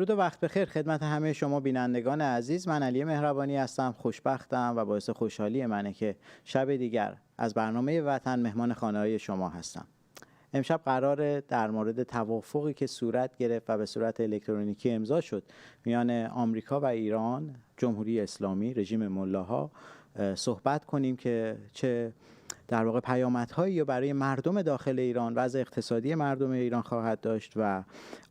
درود و وقت بخیر خدمت همه شما بینندگان عزیز. من علی مهربانی هستم. خوشبختم و باعث خوشحالی منه که شب دیگر از برنامه وطن مهمان خانه‌های شما هستم. امشب قراره در مورد توافقی که صورت گرفت و به صورت الکترونیکی امضا شد میان آمریکا و ایران، جمهوری اسلامی، رژیم ملاها صحبت کنیم که چه در واقع پیامدهایی برای مردم داخل ایران، وضع اقتصادی مردم ایران خواهد داشت و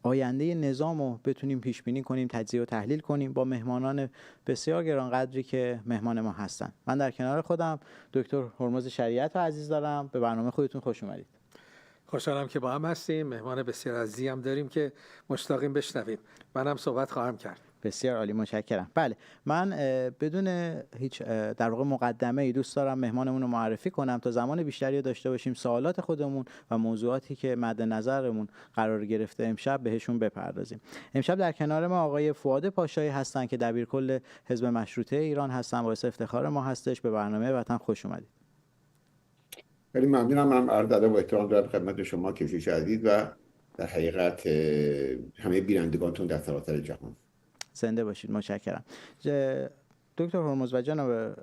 آینده نظام رو بتونیم پیش بینی کنیم، تجزیه و تحلیل کنیم با مهمانان بسیار گرانقدری که مهمان ما هستن. من در کنار خودم دکتر هرمز شریعت عزیز دارم. به برنامه خودتون خوش اومدید. خوشحالم که با هم هستیم. مهمان بسیار عزیزی هم داریم که مشتاقیم بشنویم. منم صحبت خواهم کرد. بسیار عالی، متشکرم. بله، من بدون هیچ در واقع مقدمه ای دوست دارم مهمانمون رو معرفی کنم تا زمان بیشتری داشته باشیم سوالات خودمون و موضوعاتی که مد نظرمون قرار گرفته امشب بهشون بپردازیم. امشب در کنار ما آقای فؤاد پاشایی هستن که دبیرکل حزب مشروطه ایران هستن. باعث افتخار ما هستش. به برنامه وطن خوش اومدید. خیلی ممنونم. من عرض ادب و احترام دارم خدمت شما کشیش عزیز و در حقیقت همه بینندگانتون در سراسر جهان. زنده باشید. متشکرم. دکتر هرمز و جناب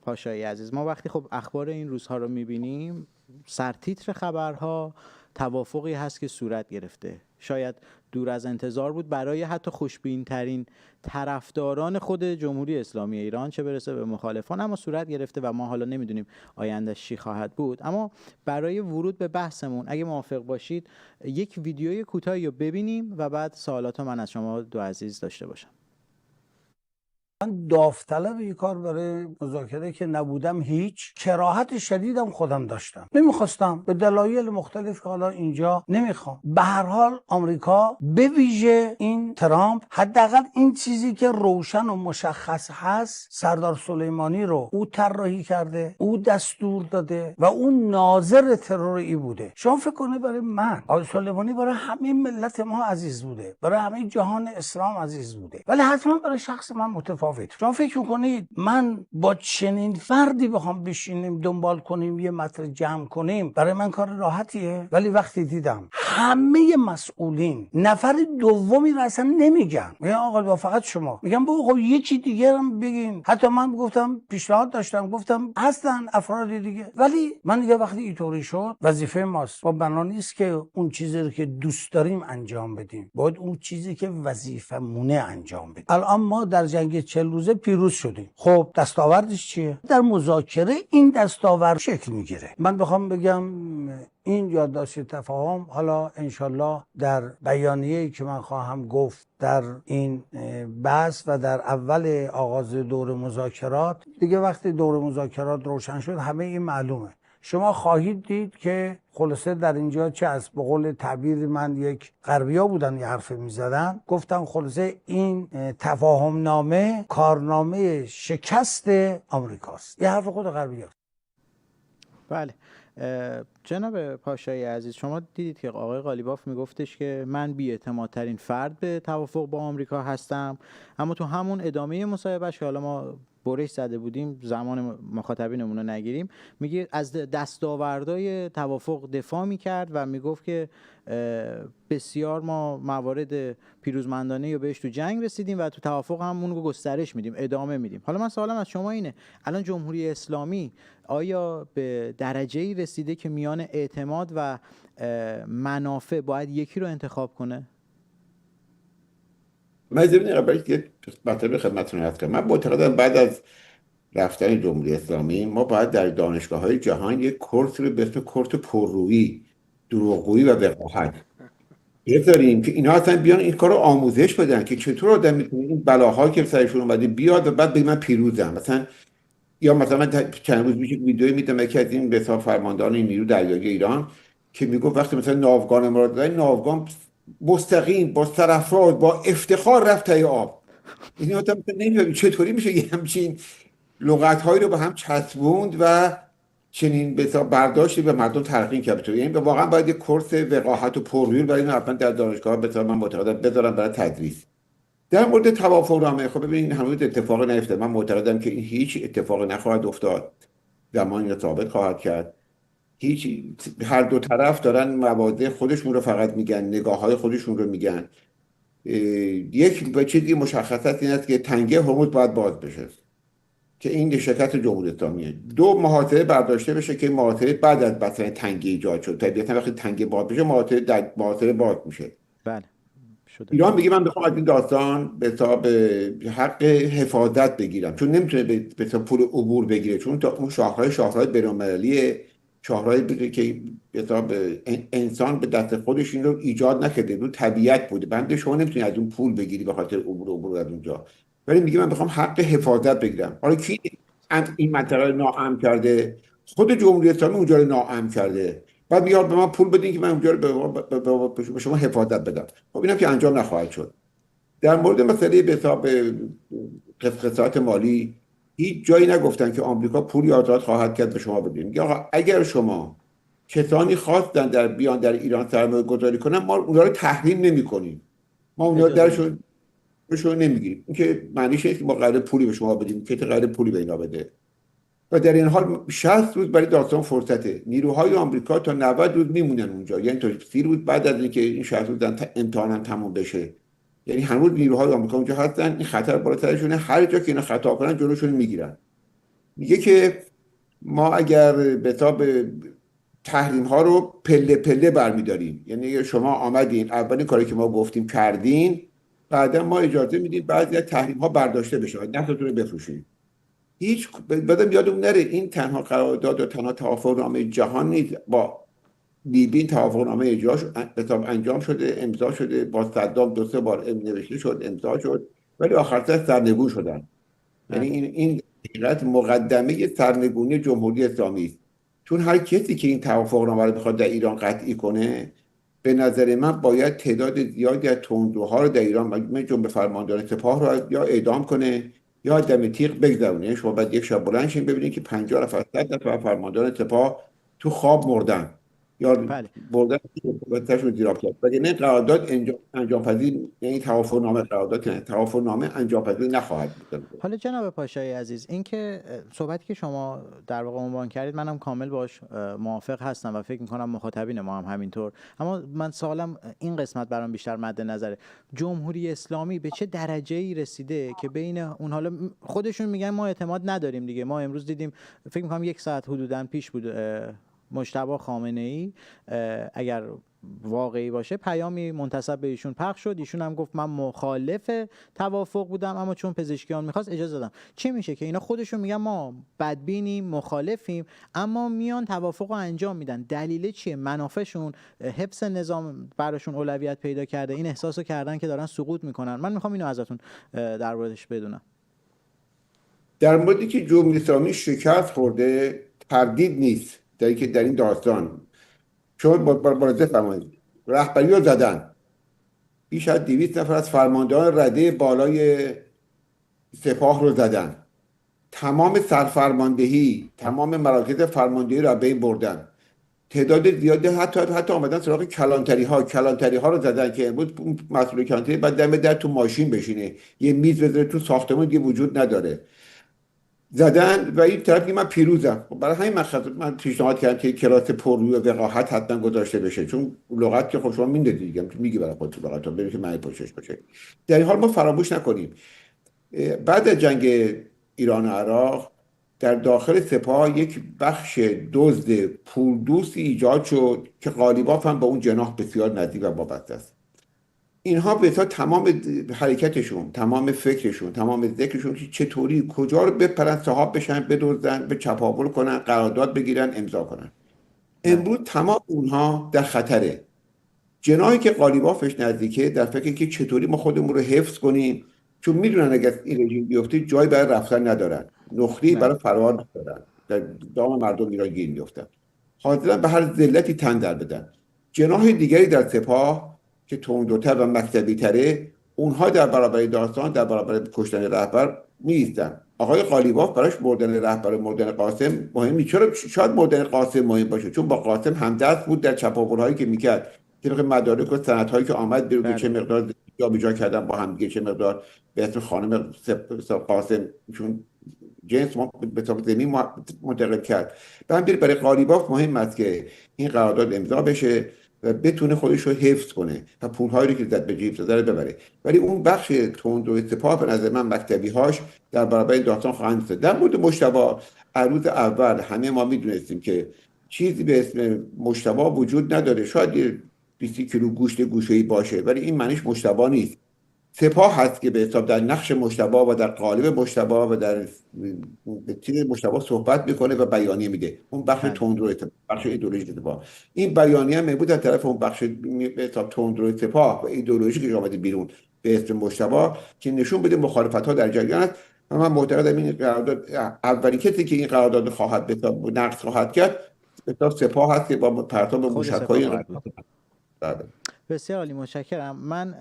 پاشایی عزیز، ما وقتی خب اخبار این روزها رو میبینیم، سرتیتر خبرها توافقی هست که صورت گرفته. شاید دور از انتظار بود برای حتی خوشبین ترین طرفداران خود جمهوری اسلامی ایران، چه برسه به مخالفان، اما صورت گرفته و ما حالا نمیدونیم آیندهش چی خواهد بود. اما برای ورود به بحثمون اگه موافق باشید یک ویدیوی کوتاهی رو ببینیم و بعد سوالات من از شما دو عزیز داشته باشم. من داوطلب یک کار برای مذاکره که نبودم، هیچ کراهت شدیدم خودم داشتم، نمیخواستم به دلایل مختلف که حالا اینجا نمیخوام. به هر حال آمریکا، به ویژه این ترامپ، حداقل این چیزی که روشن و مشخص هست، سردار سلیمانی رو او طراحی کرده، او دستور داده و اون ناظر ترور ای بوده. شما فکر کنید برای من آقای سلیمانی برای همه ملت ما عزیز بوده، برای همه جهان اسلام عزیز بوده، ولی حتما برای شخص من متفاوت. شما فکر میکنید من با چنین فردی بخوام بشینیم دنبال کنیم یه متر جمع کنیم برای من کار راحتیه؟ ولی وقتی دیدم همه مسئولین نفر دومی رو اصلا نمیگن، میگن آقا با فقط شما، میگم بابا خب یکی دیگه هم بگین. حتی من گفتم پیشنهاد داشتم، گفتم هستن افراد دیگه، ولی من دیگه وقتی اینطوری شد وظیفه ماست. با بنا نیست که اون چیزی رو که دوست داریم انجام بدیم، باید اون چیزی که وظیفمونه انجام بدیم. الان ما در جنگ 40 روزه پیروز شدیم. خب دستاوردش چیه؟ در مذاکره این دستاورد شکل میگیره. من بخوام بگم این یادداشت تفاهم، حالا انشالله در بیانیه‌ای که من خواهم گفت در این بحث و در اول آغاز دور مذاکرات، دیگه وقتی دور مذاکرات روشن شد همه این معلومه. شما خواهید دید که خلاصه در اینجا چه از به قول تعبیر من یک غربیا بودن یه حرف میزدن، گفتم خلاصه این تفاهم نامه کارنامه شکست آمریکاست. یه حرف خود غربیاست. بله جناب پاشایی عزیز، شما دیدید که آقای قالیباف میگفتش که من بی‌اعتمادترین فرد به توافق با آمریکا هستم، اما تو همون ادامه مصاحبهش که حالا ما برش زده بودیم زمان مخاطبینمون رو نگیریم، میگه از دستاوردهای توافق دفاع میکرد و میگفت که بسیار ما موارد پیروزمندانه رو بهش تو جنگ رسیدیم و تو توافق هم اون رو گسترش میدیم، ادامه میدیم. حالا من سوالم از شما اینه، الان جمهوری اسلامی آیا به درجه‌ای رسیده که میان اعتماد و منافع باید یکی رو انتخاب کنه؟ من زمین قبلی که مطلب خدمتتون عرض کردم، من معتقدم بعد از رفتن جمهوری اسلامی ما باید در دانشگاه‌های جهان یک کورس رو به اسم کورس پررویی، دروغگویی و وقاحت بذاریم که اینا اصلا بیان این کار رو آموزش بدن که چطور آدم میتونه این بلاهایی که سرشون اومده بیاد و بعد بگه من پیروزم. مثلا من چند روز پیش ویدیویی میدم یکی از این به حساب فرماندهان نیرو دریایی ایران که میگفت وقتی مثلا ناوگان ما رو دادن، ناوگان مستقیم با سرافراز با افتخار رفت تای آب. این آدم نمی‌فهمه چطوری میشه یه همچین لغت‌هایی رو به هم چسبوند و چنین به حساب برداشتی به مردم تلقین کرد. یعنی واقعا باید یک کورس وقاحت و پررویی برای اینو حتما در دانشگاه به حساب من معتقدم بذارن برای تدریس. در مورد توافقنامه، خب ببینید هنوز اتفاق نیفتاد. من معتقدم که این هیچ اتفاقی نخواهد افتاد، زمانی رو ثابت خواهد کرد. هر دو طرف دارن مواضع خودشون رو فقط میگن، نگاه‌های خودشون رو میگن. یک چیزی مشخص است، این است که تنگه هرمز باید باز بشه که این شرکت جمهوری اسلامیه. دو، محاصره برداشته بشه که محاصره بعد از مثلا تنگه ایجاد شد. طبیعتا وقتی تنگه باز بشه محاصره باز میشه. بله شده. ایران میگه من بخوام از این داستان به حساب حق حفاظت بگیرم، چون نمیتونه به حساب پول عبور بگیره، چون تا اون شاهراه بین‌المللی، شاهراه که به حساب انسان به دست خودش این رو ایجاد نکرده، اون طبیعت بوده. بنده شما نمیتونی از اون پول بگیری به خاطر عبور از اونجا، ولی میگه من بخوام حق حفاظت بگیرم. حالا کی این منطقه رو ناامن کرده؟ خود جمهوری اسلامی اونجا رو ناامن کرده، بعد بیاد به من پول بدین که من اونجا رو به شما حفاظت بدم. خب اینم که انجام نخواهد شد. در مورد مسئله به حساب خسارت مالی هیچ جایی نگفتن که آمریکا پولی آزاد خواهد کرد به شما بدین. میگه آقا اگر شما کسانی خواستن بیان در ایران سرمایه گذاری کنن، ما اونها رو تحریم نمی کنیم، ما اونها درشون نمیگیریم. این که معنیش نیست که ما قرار پولی به شما بدیم، که قرار پولی به اینا بده. و در این حال 60 روز برای داستان فرصته. نیروهای آمریکا تا 90 روز میمونن اونجا، یعنی تا 30 روز بعد از اینکه این 60 روز امتحان تموم بشه، یعنی هنوز نیروهای آمریکا اونجا هستن. این خطر بالاترشونه، هر جا که اینا خطا کنن جلوشون میگیرن. میگه که ما اگر به حساب تحریم ها رو پله پله برمیداریم، یعنی شما آمدین اولین کاری که ما گفتیم کردین، بعدا ما اجازه میدیم بعضی از تحریم ها برداشته بشه، نفتتون رو بفروشید. هیچ بدم یادم نره این تنها قرارداد و تنها توافقنامه جهان نیست. با لیبی توافقنامه انجام شده، امضا شده، با صدام 2-3 بار نوشته شد، امضا شد، ولی آخرش سرنگون شدن. یعنی این حقیقت مقدمه سرنگونی جمهوری اسلامی است. چون هر کسی که این توافقنامه رو بخواد در ایران قطعی کنه، به نظر من باید تعداد زیادی از تندروها رو در ایران، جنب فرماندهان سپاه رو یا اعدام کنه یا دم تیغ بگذرونه. شما بعد یک شب بلند شین ببینید که 50 نفر 100 نفر فرماندهان سپاه تو خواب مردن یا بردن بودتشون زیراب کرد. ولی نه قرارداد انجام پذیر، یعنی توافقنامه انجام پذیر نخواهد بود. حالا جناب پاشایی عزیز، این که صحبتی که شما در واقع عنوان کردید منم کامل باش موافق هستم و فکر میکنم مخاطبین ما هم همینطور. اما من سوالم این قسمت برام بیشتر مد نظره، جمهوری اسلامی به چه درجه‌ای رسیده که بین اون، حالا خودشون میگن ما اعتماد نداریم دیگه، ما امروز دیدیم فکر میکنم 1 ساعت حدوداً پیش بود مجتبی خامنه‌ای اگر واقعی باشه پیامی منتسب به ایشون پخش شد، ایشون هم گفت من مخالف توافق بودم اما چون پزشکیان میخواست اجازه دادم. چی میشه که اینا خودشون میگن ما بدبینیم مخالفیم اما میان توافق رو انجام میدن؟ دلیل چیه؟ منافعشون، حفظ نظام براشون اولویت پیدا کرده، این احساسو کردن که دارن سقوط میکنن؟ من میخوام اینو ازتون در موردش بدونم. در موردی که جمهوری اسلامی شکست خورده تردید نیست در این داستان. شما بارزه فرمایید رهبری رو زدن، بیش از 200 نفر از فرماندهان رده بالای سپاه رو زدن، تمام سرفرماندهی، تمام مراکز فرماندهی رو بین بردن، تعداد زیادی حتی آمدن سراغ کلانتری ها رو زدن که امروز مسئول کلانتری بعد دم در تو ماشین بشینه، یه میز بذاره تو ساختمان دیگه وجود نداره. زدن و این طرف که من پیروزم. برای همین من پیشنهاد کردم که کلاس پررویی و وقاحت حتما گذاشته بشه، چون لغت که خود شما میدید دیگه، میگی برای خودت لغت رو ببین که معنی پشتش باشه. در این حال ما فراموش نکنیم بعد از جنگ ایران و عراق در داخل سپاه یک بخش دزد پولدوستی ایجاد شد که قالیباف هم با اون جناح بسیار نزدیک و وابسته است. اینها به تمام حرکتشون، تمام فکرشون، تمام ذکرشون که چطوری کجا رو بپرن، صاحب بشن، بدزدن، به چپاول کنن، قرارداد بگیرن، امضا کنن. امروز تمام اونها در خطره. جناحی که قالیبافش نزدیکه در فکر که چطوری ما خودمون رو حفظ کنیم، چون میدونن اگر این رژیم بیفته جای برای رفتن ندارن، نخری برای فرار ندارن، در دام مردم ایران گیر میافتن، حاضرن به هر ذلتی تن در بدن. جناح دیگری در سپاه که تندتر و مکتبی تره، اونها در برابر داستان، در برابر کشتن رهبر میایستن. آقای قالیباف براش مردن رهبر، مردن قاسم مهم نیست. چرا؟ شاید مردن قاسم مهم باشه چون با قاسم همدست بود در چپاول‌هایی که میکرد، طبق مدارک و سندهایی که آمد بیرون، چه مقدار جابجا کردن با هم دیگه، چه مقدار به اسم خانم قاسم چون جنس به طور زمین منتقل کرد. برای قالیباف مهم است که این قرارداد امضا بشه و بتونه خودش رو حفظ کنه و پولهایی رو که زد به جیب زده رو ببره. ولی اون بخش تندرو سپاه به نظر من مکتبی‌هاش در برابر این داستان خواهند است. در مورد مجتبی، روز اول همه ما میدونستیم که چیزی به اسم مجتبی وجود نداره. شاید یه 20 کیلو گوشت گوشه‌ای باشه، ولی این معنیش مجتبی نیست. سپاه هست که به حساب در نقش مجتبی و در قالب مجتبی و در چیز مجتبی صحبت میکنه و بیانیه میده. اون بخش بله. تندرو بخش ایدئولوژی سپاه، این بیانیه هم بود از طرف اون بخش به حساب تندرو سپاه و ایدئولوژی که اومده بیرون به اسم مجتبی که نشون بده مخالفت ها در جریان است. و من معتقدم این قرارداد اولین کسی که این قرارداد خواهد به حساب نقض خواهد کرد به حساب سپاه هست که با پرتاب خود سپاه موشک‌های خواهد بود. بسیار عالی، متشکرم. من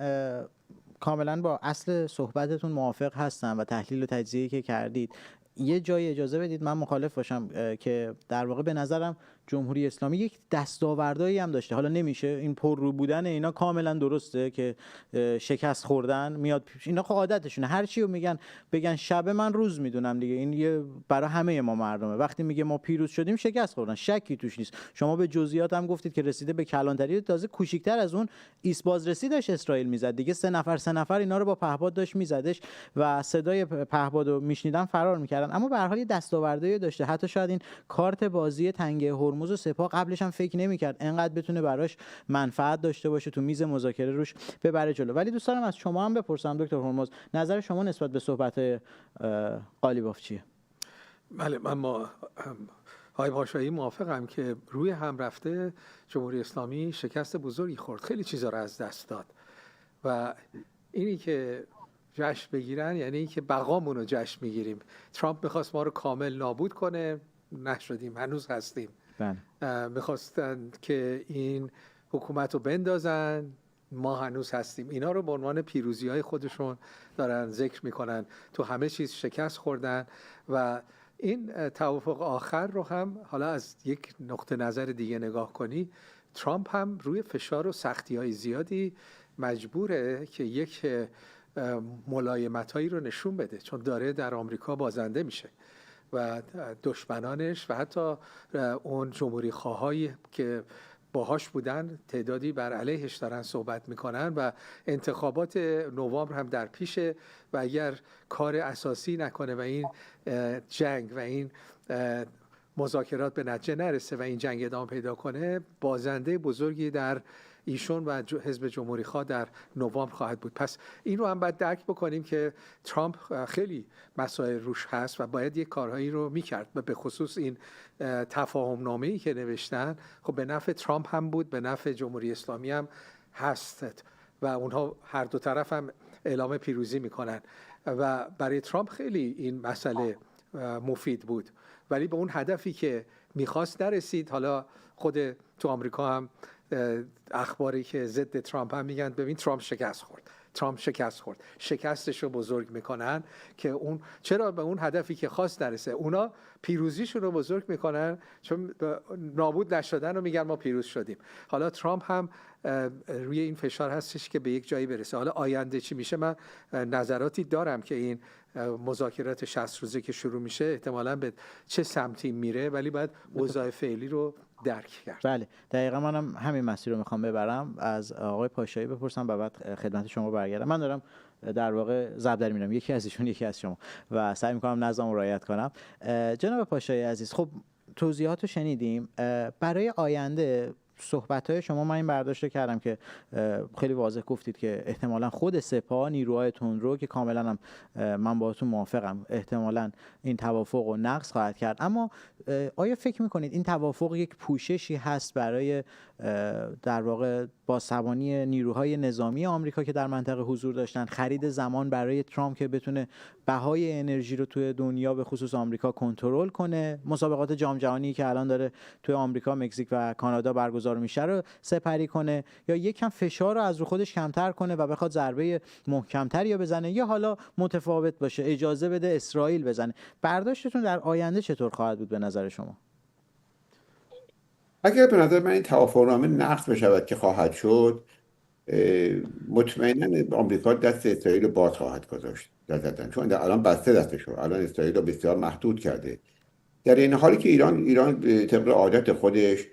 کاملا با اصل صحبتتون موافق هستم و تحلیل و تجزیه‌ای که کردید. یه جای اجازه بدید من مخالف باشم که در واقع به نظرم جمهوری اسلامی یک دستاوردهایی هم داشته. حالا نمیشه این پررو بودن اینا کاملا درسته که شکست خوردن میاد، اینا عادتشونه، هر چی رو میگن بگن شب من روز میدونم دیگه. این یه برای همه ما مردمه. وقتی میگه ما پیروز شدیم شکست خوردن، شکی توش نیست. شما به جزئیات هم گفتید که رسیده به کلانتری، تازه کوچیک‌تر از اون ایست بازرسی داشت اسرائیل میزد دیگه، سه نفر اینا رو با پهپاد داشت میزدش و صدای پهپادو میشنیدن فرار میکردن. اما به هر حال دستاوردهایی داشته. حتی شاید این کارت بازی تنگه هرمز و سپاه قبلش هم فکر نمی‌کرد انقدر بتونه براش منفعت داشته باشه تو میز مذاکره روش ببره جلو. ولی دوست دارم از شما هم بپرسم دکتر هرمز، نظر شما نسبت به صحبت‌های قالیباف چیه؟ بله، من های پاشایی موافقم که روی هم رفته جمهوری اسلامی شکست بزرگی خورد، خیلی چیزا رو از دست داد و اینی که جشن بگیرن یعنی این که بقامون رو جشن میگیریم. ترامپ میخواست ما رو کامل نابود کنه، نشدیم، هنوز هستیم. میخواستن که این حکومت رو بندازن، ما هنوز هستیم. اینا رو به عنوان پیروزی های خودشون دارن ذکر میکنن. تو همه چیز شکست خوردن و این توافق آخر رو هم حالا از یک نقطه نظر دیگه نگاه کنی، ترامپ هم روی فشار و سختی های زیادی مجبوره که یک ملایمتایی رو نشون بده، چون داره در آمریکا بازنده میشه و دشمنانش و حتی اون جمهوری خواهایی که باهاش بودن تعدادی بر علیهش دارن صحبت میکنن و انتخابات نوامبر هم در پیشه و اگر کار اساسی نکنه و این جنگ و این مذاکرات به نتیجه نرسه و این جنگ ادامه پیدا کنه، بازنده بزرگی در ایشون و حزب جمهوری خواه در نوامبر خواهد بود. پس این رو هم باید درک بکنیم که ترامپ خیلی مسائل روش هست و باید یک کارهایی رو میکرد و به خصوص این تفاهم نامه‌ای که نوشتن خب به نفع ترامپ هم بود، به نفع جمهوری اسلامی هم هست و اونها هر دو طرف هم اعلام پیروزی میکنن و برای ترامپ خیلی این مسئله مفید بود، ولی به اون هدفی که میخواست نرسید. حالا خود تو آمریکا هم اخباری که ضد ترامپ هم میگن ببین ترامپ شکست خورد، شکستش رو بزرگ میکنن که اون چرا به اون هدفی که خواست نرسه. اونا پیروزیشون رو بزرگ میکنن چون نابود نشدن رو میگن ما پیروز شدیم. حالا ترامپ هم روی این فشار هستش که به یک جایی برسه. حالا آینده چی میشه؟ من نظراتی دارم که این مذاکرات 60 روزه که شروع میشه احتمالاً به چه سمتی میره، ولی باید اوضاع فعلی رو درک کرد. بله دقیقاً منم همین مسیر رو میخوام ببرم. از آقای پاشایی بپرسم و بعد خدمت شما برگردم. من دارم در واقع ضرب در میرم، یکی از ایشون یکی از شما و سعی میکنم نظم رو رعایت کنم. جناب پاشایی عزیز، خب توضیحات رو شنیدیم. برای آینده صحبت‌های شما من این برداشت کردم که خیلی واضح گفتید که احتمالاً خود سپاه، نیروهای تندرو که کاملاً هم من باهاتون موافقم، احتمالاً این توافق رو نقض خواهد کرد. اما آیا فکر می‌کنید این توافق یک پوششی هست برای در واقع بازتوانی نیروهای نظامی آمریکا که در منطقه حضور داشتن، خرید زمان برای ترامپ که بتونه بهای انرژی رو توی دنیا به خصوص آمریکا کنترل کنه، مسابقات جام جهانی که الان داره توی آمریکا، مکزیک و کانادا برگزار میشه رو سپری کنه، یا یکم فشار رو از رو خودش کمتر کنه و بخواد ضربه محکمتری یا بزنه، یا حالا متفاوت باشه اجازه بده اسرائیل بزنه؟ برداشتتون در آینده چطور خواهد بود به نظر شما؟ اگر به نظر من این توافقنامه نقض بشود که خواهد شد، مطمئنا آمریکا دست اسرائیل رو باز خواهد گذاشت چون الان بسته دستش رو، الان اسرائیل رو بسیار محدود کرده. در این حالی که ایران طبق عادت خودش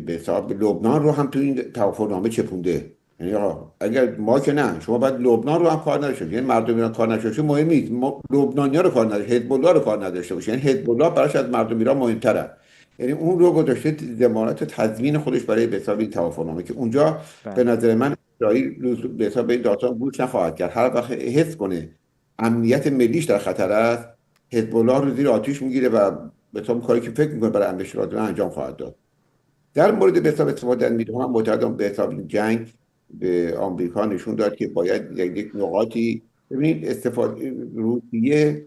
به حساب لبنان رو هم تو این توافقنامه چپونده. یعنی آقا اگر ما که نه، شما باید لبنان رو هم کار نداشته باشید. یعنی مردم ایران کار نداشته باشه مهم نیست، ما لبنانی‌ها رو کار نداشته، حزب الله رو کار نداشته باشه، یعنی حزب الله براش از مردم ایران مهم‌تره. یعنی اون رو گذاشته ضمانت تضمین خودش برای به حساب این توافقنامه که اونجا به بله. نظر من اسرائیل به حساب این داستان گوش نخواهد کرد. هر وقت حس کنه امنیت ملیش در خطر است، حزب الله رو زیر آتیش میگیره و به طور کاری که فکر میکنه برای امنش را انجام خواهد داد. در مورد به حساب استفاده از نیروها هم معتقدم به حساب جنگ به آمریکا نشون داد که باید یک نقاطی ببینید استفاده روسیه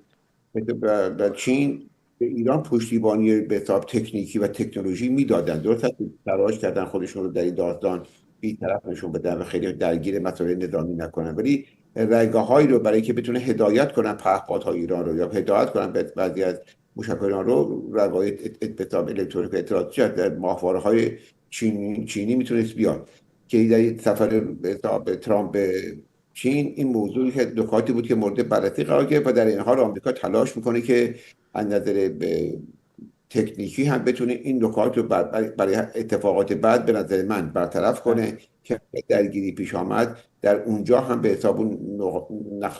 و چین به ایران پشتیبانی به حساب تکنیکی و تکنولوژی میدادن، درست هست تلاش کردن خودشون رو در این داستان بی‌طرف نشون بدن و خیلی درگیر مسائل نظامی نکنن، ولی رایگاه‌هایی رو برای که بتونه هدایت کنن پهپادهای ایران رو یا هدایت کنن به بعضی از موشک‌های ایران رو، روایت اطلاع الکترونیک و اطلاعاتی در ماهواره‌های چینی میتونست بیاد که در سفر به ترامپ به چین این موضوعی که نکاتی بود که مورد بررسی قرار گرفت و در این حال آمریکا تلاش میکنه که از نظر تکنیکی هم بتونه این نکات رو برای اتفاقات بعد به نظر من برطرف کنه که درگیری پیش آمد در اونجا هم به حساب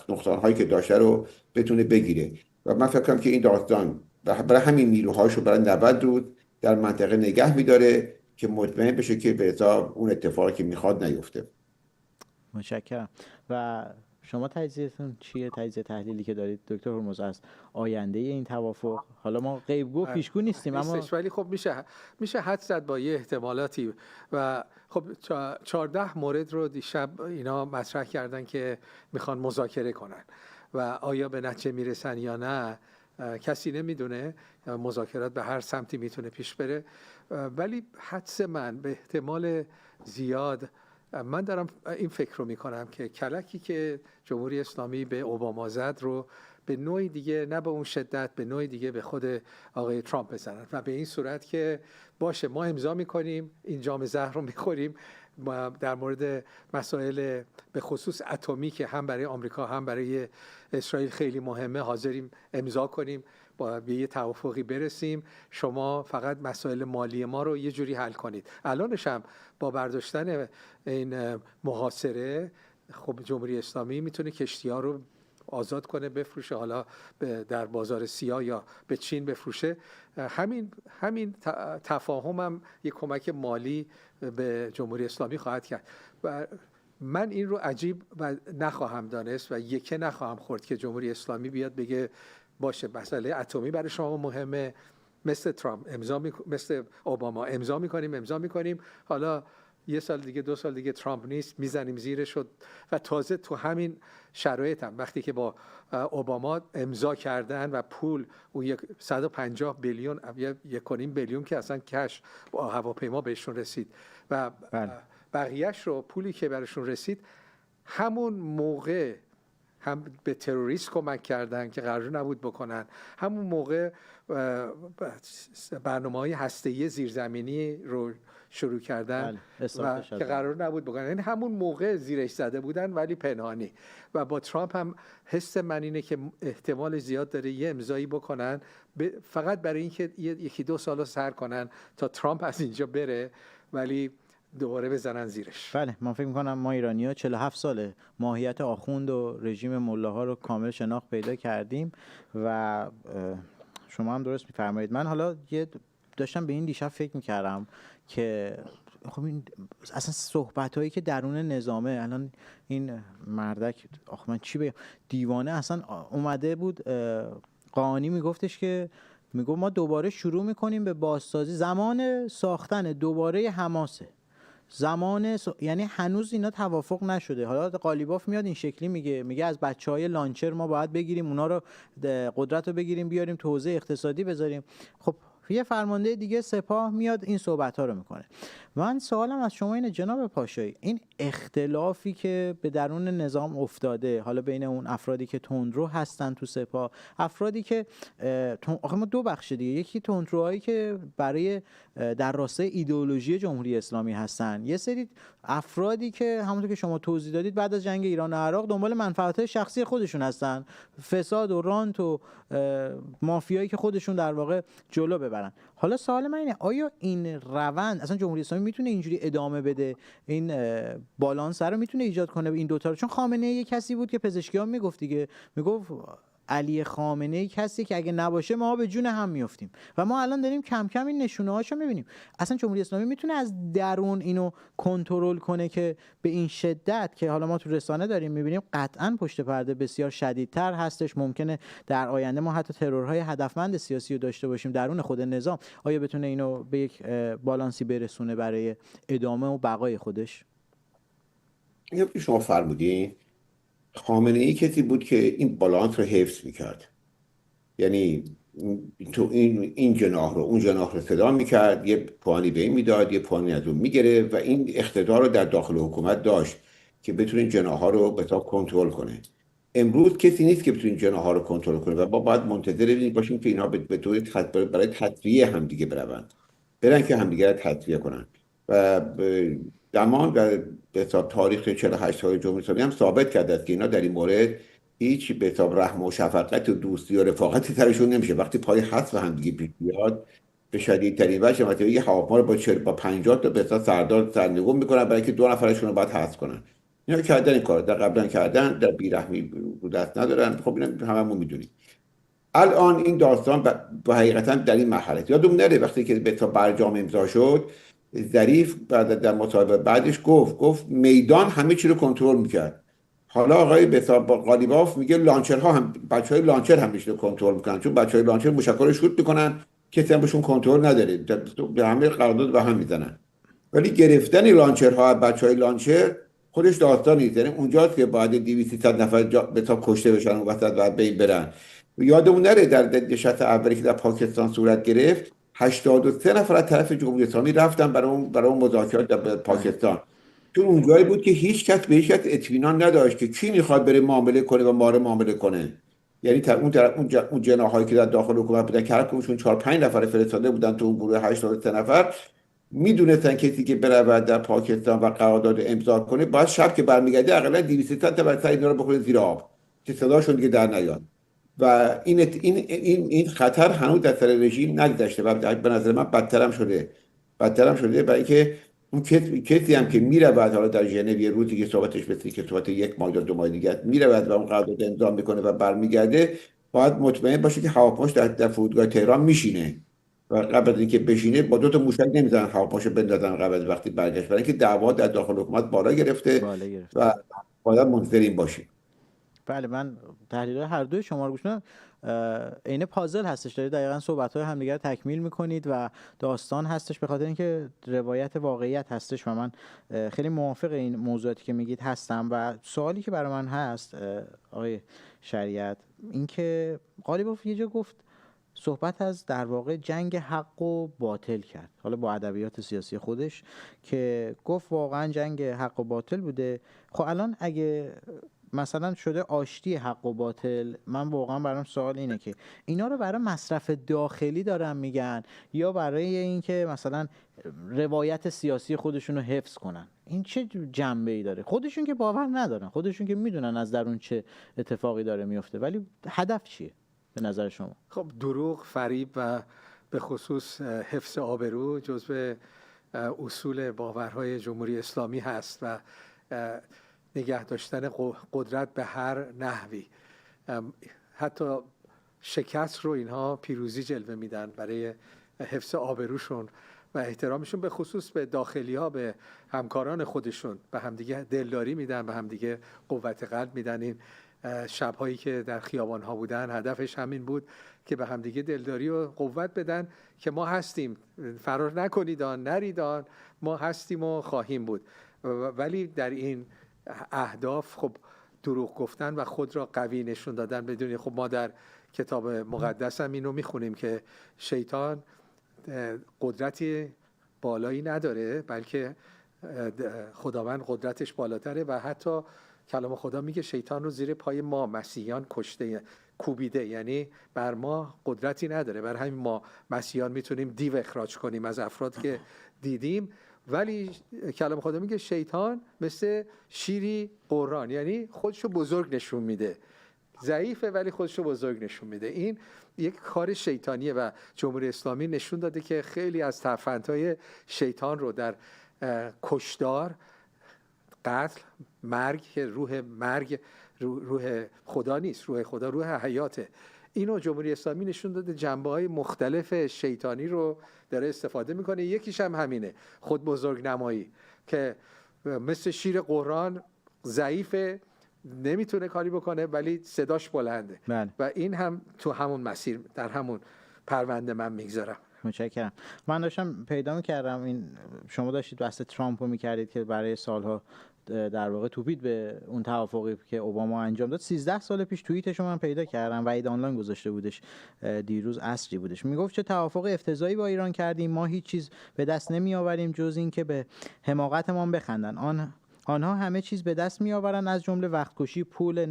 نقصان‌هایی که داشته رو بتونه بگیره. و من فکر کنم که این داستان برای همین نیروهاشو برای 90 روز در منطقه نگه میداره که مطمئن بشه که به حساب اون اتفاقی که میخواد نیفته. متشکرم. و شما تجزیه‌تون چیه؟ تجزیه تحلیلی که دارید دکتر هرمز از آینده این توافق؟ حالا ما غیبگو پیشگو نیستیم اما ولی خب میشه حد زد با یه احتمالاتی. و خب 14 مورد رو دیشب اینا مطرح کردن که میخوان مذاکره کنن و آیا به نتیجه میرسن یا نه کسی نمیدونه. مذاکرات به هر سمتی میتونه پیش بره، ولی حدس من به احتمال زیاد من دارم این فکر رو میکنم که کلکی که جمهوری اسلامی به اوباما زد رو به نوعی دیگه، نه به اون شدت، به نوعی دیگه به خود آقای ترامپ بزنن و به این صورت که باشه ما امضا میکنیم این جام زهر رو میخوریم در مورد مسائل به خصوص اتمی که هم برای آمریکا هم برای اسرائیل خیلی مهمه، حاضریم امضا کنیم، با یه توافقی برسیم، شما فقط مسائل مالی ما رو یه جوری حل کنید. الانش هم با برداشتن این محاصره خب جمهوری اسلامی میتونه کشتی‌ها رو آزاد کنه بفروشه، حالا در بازار سیاه یا به چین بفروشه. همین تفاهم هم یک کمک مالی به جمهوری اسلامی خواهد کرد و من این رو عجیب و نخواهم دانست و یکه نخواهم خورد که جمهوری اسلامی بیاد بگه باشه مسئله اتمی برای شما مهمه، مثل ترامپ مثل اوباما امضا میکنیم، حالا یه سال دیگه 2 سال دیگه ترامپ نیست میزنیم زیرش. و تازه تو همین شرایط هم وقتی که با اوباما امضا کردن و پول اون 150 بیلیون 1.5 بیلیون که اصلا کش با هواپیما بهشون رسید و بقیهش رو پولی که براشون رسید همون موقع هم به تروریست کمک کردن که قرار نبود بکنن، همون موقع برنامه‌های هسته‌ای زیرزمینی رو شروع کردن و که قرار نبود بکنن، یعنی همون موقع زیرش زده بودن ولی پنهانی. و با ترامپ هم حس من اینه که احتمال زیاد داره یه امضایی بکنن فقط برای اینکه 1-2 سال رو سر کنن تا ترامپ از اینجا بره ولی دوباره بزنن زیرش. بله، من فکر می‌کنم ما ایرانی‌ها 47 ساله ماهیت آخوند و رژیم ملاها رو کامل شناخت پیدا کردیم و شما هم درست می‌فرمایید. من حالا داشتم به این دیشب فکر می‌کردم که خب این اصلا صحبت‌هایی که درون نظامه الان این مردک من چی بگم دیوانه اصلا اومده بود قانی میگفتش که میگفت ما دوباره شروع می‌کنیم به بازسازی، زمان ساختن دوباره حماسه، یعنی هنوز اینا توافق نشده. حالا قالیباف میاد این شکلی میگه از بچهای لانچر ما باید بگیریم اونا رو قدرت رو بگیریم بیاریم تو حوزه اقتصادی بذاریم. خب یه فرمانده دیگه سپاه میاد این صحبت ها رو میکنه. من سوالم از شما اینه جناب پاشایی، این اختلافی که به درون نظام افتاده حالا بین اون افرادی که تندرو هستن تو سپاه، افرادی که آخه ما 2 بخش دیگه، یکی تندروهایی که برای در راستای ایدئولوژی جمهوری اسلامی هستن، یه سری افرادی که همونطور که شما توضیح دادید بعد از جنگ ایران و عراق دنبال منفعت‌های شخصی خودشون هستن، فساد و رانت و مافیایی که خودشون در واقع جلو ببرن. ببرن. حالا سوال من اینه آیا این روند اصلا جمهوری اسلامی میتونه اینجوری ادامه بده، این بالانس رو میتونه ایجاد کنه این دوتا رو؟ چون خامنه ای کسی بود که پزشکیان میگفت دیگه، میگفت علی خامنه ای کسی که اگه نباشه ما به جون هم میافتیم و ما الان داریم کم کم این نشونه هاشو میبینیم. اصلا جمهوری اسلامی میتونه از درون اینو کنترل کنه که به این شدت که حالا ما تو رسانه داریم میبینیم قطعا پشت پرده بسیار شدیدتر هستش، ممکنه در آینده ما حتی ترورهای هدفمند سیاسی رو داشته باشیم درون خود نظام، آیا بتونه اینو به یک بالانسی برسونه برای ادامه و بقای خودش؟ یا شما فرمودین خامنه ای کسی بود که این بالانس رو حفظ میکرد، یعنی تو این جناح رو اون جناح رو صدا میکرد، یه پوانی به این میداد، یه پوانی از اون میگیره و این اقتدار رو در داخل حکومت داشت که بتونه این جناح ها رو به طور کنترل کنه. امروز کسی نیست که بتونه این جناح ها رو کنترل کنه و ما باید منتظر باشیم که اینها به طور برای تطویه همدیگه برن که همدیگه رو تطویه کنن و زمان و به حساب تاریخ 48 سال جمهوری اسلامی هم ثابت کرده است که اینا در این مورد هیچ به حساب رحم و شفقت و دوستی و رفاقتی سرشون نمیشه. وقتی پای حذف هم دیگه پیش بیاد به شدیدترین وجه مثلا یه هواپیما رو با 50 تا به حساب سردار سرنگون میکنن برای که 2 نفرشون رو باید حذف کنن. اینا کردن این کار در قبلا کردن، در بیرحمی رو دست ندارن. خب اینا هممون میدونیم. الان این داستان با حقیقتا در این مرحله یادم نره وقتی که به حساب برجام امضا شد، ظریف بعد در مصاحبه بعدش گفت میدان همه چی رو کنترل میکرد. حالا آقای قالیباف میگه لانچرها هم بچهای لانچر هم میشه کنترل میکنن، چون بچهای لانچر موشک‌ها رو شوت میکنن کسی هم بهشون کنترل نداره، به همه قرارداد به هم میزنن. ولی گرفتن لانچرها از بچهای لانچر خودش داستانی است، یعنی اونجاست که باید 200 نفر به تا کشته بشن اون وسط و بین برن. یادمون نره در نشست اولی که در پاکستان صورت گرفت 83 نفر از طرف جمهوری اسلامی رفتن برای اون مذاکرات در پاکستان، چون اونجایی بود که هیچ کس به هیچ کس اطمینان نداشت که کی میخواد بره معامله کنه و ما رو معامله کنه. یعنی اون جناحایی که در داخل حکومت بودن که هر کدومشون 4-5 نفر فرستاده بودن تو اون گروه 83 نفر، میدونستن کسی که بره در پاکستان و قرارداد امضا کنه باید شب که برمیگرده حداقل 200 تا بچه اینا رو بخوره زیر آب که صداشون دیگه در نیاد. و این خطر هنوز در سر رژیم نگذشته و به نظر من بدترم شده برای اینکه اون کسی هم که میرود حالا در ژنو یه روزی که صحبتش مثل که صحبت 1 ماه یا 2 ماه دیگه میرود و اون قرارداد امضا میکنه و برمیگرده، باید مطمئن باشه که هواپیماش در فرودگاه تهران میشینه و قبل از اینکه بشینه با 2 تا موشک نمیزنن هواپیماشو بندازن قبل از وقتی برگشت، برای اینکه دعوا در داخل حکومت بالا گرفته و باید منتظرین باشیم. بله، من تحلیل هر دوی شما رو گوش میدم. عین پازل هستش، دارید دقیقاً صحبت‌های همدیگر تکمیل می‌کنید و داستان هستش، به خاطر اینکه روایت واقعیت هستش و من خیلی موافق این موضوعاتی که میگید هستم. و سوالی که برای من هست آقای شریعت، اینکه قالیباف یه جا گفت صحبت از در واقع جنگ حق و باطل کرد، حالا با ادبیات سیاسی خودش، که گفت واقعا جنگ حق و باطل بوده. خب الان اگه مثلا شده آشتی حق و باطل، من واقعا برام سوال اینه که اینا رو برای مصرف داخلی دارن میگن یا برای اینکه مثلا روایت سیاسی خودشون رو حفظ کنن؟ این چه جنبه‌ای داره؟ خودشون که باور ندارن، خودشون که میدونن از درون چه اتفاقی داره میفته، ولی هدف چیه به نظر شما؟ خب دروغ، فریب و به خصوص حفظ آبرو جزو اصول باورهای جمهوری اسلامی هست و نگه داشتن قدرت به هر نحوی. حتی شکست رو اینها پیروزی جلوه میدن برای حفظ آبروشون و احترامشون، به خصوص به داخلی ها، به همکاران خودشون، به همدیگه دلداری میدن، به همدیگه قوت قلب میدن. این شبهایی که در خیابان ها بودن هدفش همین بود که به همدیگه دلداری و قوت بدن که ما هستیم، فرار نکنید نریدان، ما هستیم و خواهیم بود. ولی در این اهداف خب دروغ گفتن و خود را قوی نشون دادن بدون. خب ما در کتاب مقدس هم اینو میخونیم که شیطان قدرتی بالایی نداره، بلکه خداوند قدرتش بالاتره و حتی کلام خدا میگه شیطان رو زیر پای ما مسیحیان کوبیده، یعنی بر ما قدرتی نداره. بر همین ما مسیحیان میتونیم دیو اخراج کنیم از افراد که دیدیم، ولی کلام خدا میگه شیطان مثل شیری قران، یعنی خودشو بزرگ نشون میده، ضعیفه ولی خودش رو بزرگ نشون میده. این یک کار شیطانیه و جمهوری اسلامی نشون داده که خیلی از ترفندهای شیطان رو در کشتار، قتل، مرگ که روح خدا نیست، روح خدا روح حیاته. اینو جمهوری اسلامی نشون داده، جنبه‌های مختلف شیطانی رو داره استفاده میکنه. یکیش هم همینه، خود بزرگ نمایی، که مثل شیر قرآن ضعیفه، نمیتونه کاری بکنه ولی صداش بلنده. بله. و این هم تو همون مسیر، در همون پرونده من میگذارم. متشکرم. من داشتم پیدا میکردم، این شما داشتید بحث ترامپ رو میکردید که برای سالها در واقع توپید به اون توافقی که اوباما انجام داد. 13 سال پیش توییتش رو من پیدا کردم، وحید آنلاین گذاشته بودش، دیروز عصری بودش. میگفت چه توافق افتضاحی با ایران کردیم، ما هیچ چیز به دست نمی آوریم جز این که به حماقتمان بخندن. آنها همه چیز به دست می آورن، از جمله وقت کشی، پول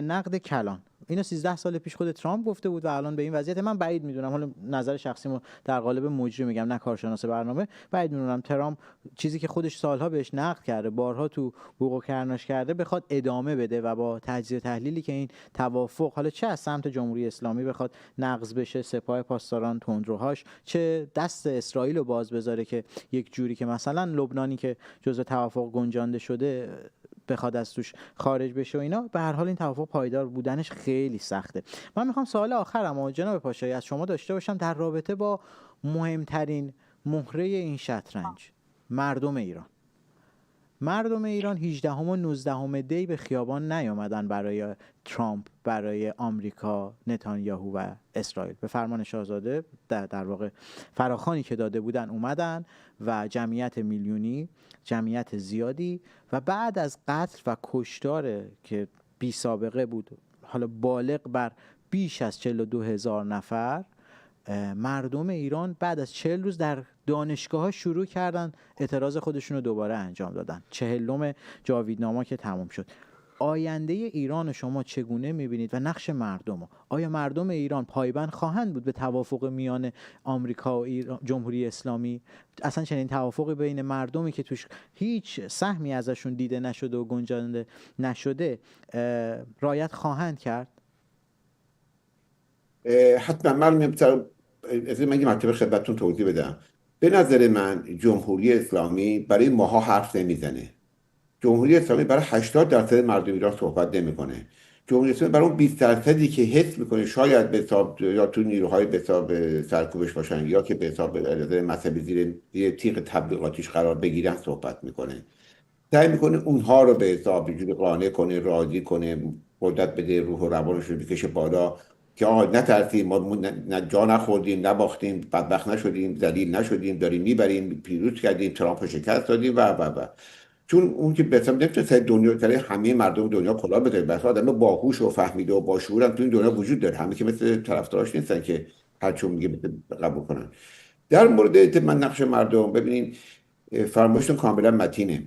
نقد کلان. اینو 13 سال پیش خود ترامپ گفته بود و الان به این وضعیت. من بعید میدونم، حالا نظر شخصیمو در قالب مجری میگم نه کارشناس برنامه، بعید میدونم ترامپ چیزی که خودش سالها بهش نقد کرده، بارها تو بوق و کرناش کرده، بخواد ادامه بده و با تجزیه و تحلیلی که این توافق حالا چه از سمت جمهوری اسلامی بخواد نقض بشه، سپاه پاسداران تندروهاش، چه دست اسرائیل رو باز بذاره که یک جوری که مثلا لبنانی که جزء توافق گنجانده شده بخواد از توش خارج بشه و اینا. به هر حال این توافق پایدار بودنش خیلی سخته. من میخوام سوال آخرم جناب پاشایی از شما داشته باشم در رابطه با مهمترین مهره این شطرنج، مردم ایران. مردم ایران 18 و 19 دی به خیابان نیامدن برای ترامپ، برای آمریکا، نتانیاهو و اسرائیل. به فرمان شاهزاده در واقع فراخوانی که داده بودن اومدن و جمعیت میلیونی، جمعیت زیادی، و بعد از قتل و کشتار که بی سابقه بود، حالا بالغ بر بیش از 42,000 نفر، مردم ایران بعد از 40 روز در دانشگاه‌ها شروع کردن اعتراض خودشون رو دوباره انجام دادن. 40م جاویدنامه که تموم شد. آینده ایران شما چگونه می‌بینید و نقش مردم؟ آیا مردم ایران پایبند خواهند بود به توافق میان آمریکا و جمهوری اسلامی؟ اصلا چنین توافقی بین مردمی که توش هیچ سهمی ازشون دیده نشده و گنجانده نشده رعایت خواهند کرد؟ حتما. من یه مرتبه خدمتتون توضیح بدم. به نظر من جمهوری اسلامی برای ماها حرف نمیزنه. جمهوری اسلامی برای 80% مردم ایران صحبت نمیکنه. جمهوری اسلامی برای اون 20% که حس میکنه شاید به حساب یا تو نیروهای به حساب سرکوبش باشن یا که به حساب مذهبی زیر تیغ تبلیغاتیش قرار بگیرن صحبت میکنه. سعی میکنه اونها رو به حساب جوری قانع کنه، راضی کنه، قدرت بده، روح و روانش رو بکشه بالا که آقا نترسیم، ما جا نخوردیم، نباختیم، بدبخت نشدیم، ذلیل نشدیم، داریم میبریم، پیروز کردیم، ترامپ شکست دادیم و چون اون که به حساب نمیتونه سر دنیا، سر همه مردم دنیا کلاه بده. بس آدم باهوش و فهمیده و با شعور هم تو این دنیا وجود داره. همه که مثل طرفداراش نیستن که هر چون میگه قبول کنن. در مورد من نقش مردم، ببینین فرمایشتون کاملا متینه.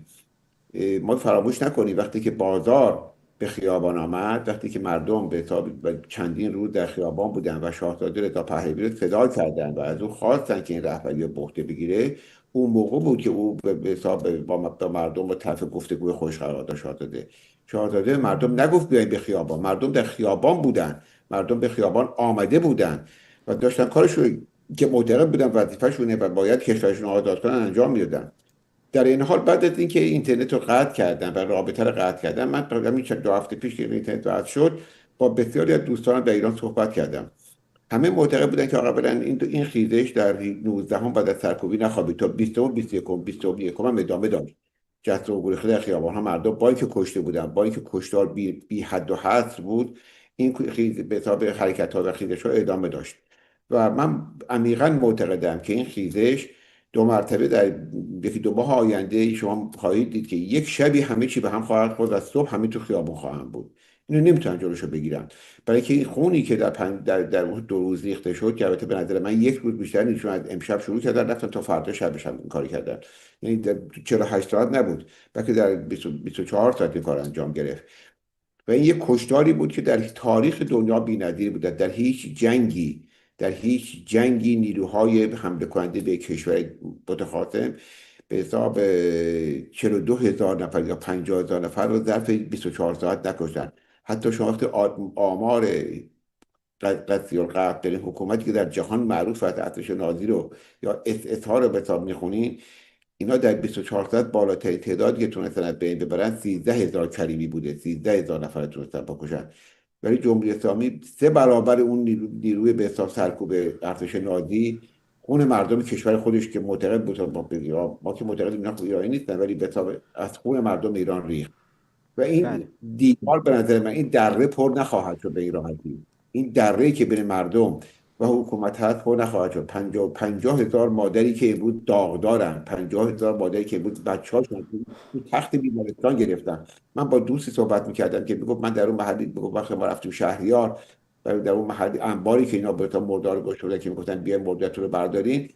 ما فراموش نکنیم وقتی که بازار به خیابان آمد، وقتی که مردم به حساب چندین روز در خیابان بودن و شاهزاده رضا پهلوی رو صدا کردن و از او خواستن که این رهبری رو به عهده بگیره، اون موقع بود که او به حساب با مردم با طرف گفتگوی خوش قرار داشت. شاهزاده مردم نگفت بیاین به خیابان، مردم در خیابان بودن، مردم به خیابان آمده بودن و داشتن کارشون که معترض بودن وظیفه‌شونه و باید کشورشون آزاد کنن انجام میدادن. در این حال بعد از اینکه اینترنت رو قطع کردن و رابطه رو قطع کردن، من تقریبا 2 هفته پیش که اینترنت قطع شد با بسیاری از دوستانم در ایران صحبت کردم. همه معتقد بودن که آقا برن این خیزش در 19 بعد از سرکوبی نخوابید تا 20 و 21 هم ادامه داشت. جسد و گریخته در خیابان‌ها مردم با اینکه کشته بودن، با اینکه کشتار بی حد و حصر بود، این خیز به حساب حرکت‌ها و خیزش‌ها ادامه داشت. و من عمیقاً معتقدم که این خیزش 2 مرتبه در یکی 2 ماه آینده شما خواهید دید که یک شبی همه چی به هم خواهد خورد و صبح همه تو خیابان خواهند بود. اینو نمیتونن جلوشو بگیرن، برای که این خونی که در 2 روز ریخته شد که البته به نظر من 1 روز بیشتر نیست، چون از امشب شروع کردن رفتن تا فردا شبش هم این کار کردن. یعنی در 48 ساعت نبود، بلکه در 24 ساعت این کار انجام گرفت. و این یک کشتاری بود که در تاریخ دنیا بی‌نظیر بود. در هیچ جنگی نیروهای حمله کننده به کشور متخاصم به حساب 42,000 نفر یا 50,000 نفر رو ظرف 24 ساعت نکشتن. حتی شما وقتی آمار قضیه القحط برین حکومتی که در جهان معروف است، ارتش نازی رو یا SSH رو به حساب میخونین، اینا در 24 ساعت بالاترین تعدادی که تونستن از بین ببرن 13,000 کریمی بوده، 13,000 نفر تونستن بکشن. ولی جمهوری اسلامی 3 برابر اون نیروی به حساب سرکوب ارتش نازی خون مردم کشور خودش که معتقد بود ما که معتقد اینا ایرانی نیستن، ولی به حساب از خون مردم ایران ریخت. و بله. این دیوار به نظر من، این دره پر نخواهد شد به این راحتی. این دره‌ای که بین مردم و حکومت هست پر نخواهد شد. 50,000 مادری که بود داغدارن، 50,000 مادری که بود بچه‌هاشون تو تخت بیمارستان گرفتن. من با دوستی صحبت می‌کردم که میگفت من در اون محلی، میگفت وقتی ما رفتیم شهریار در اون محلی انباری که اینا به تا مردار گوش بودن که میگفتن بیا مردارتون رو بردارین،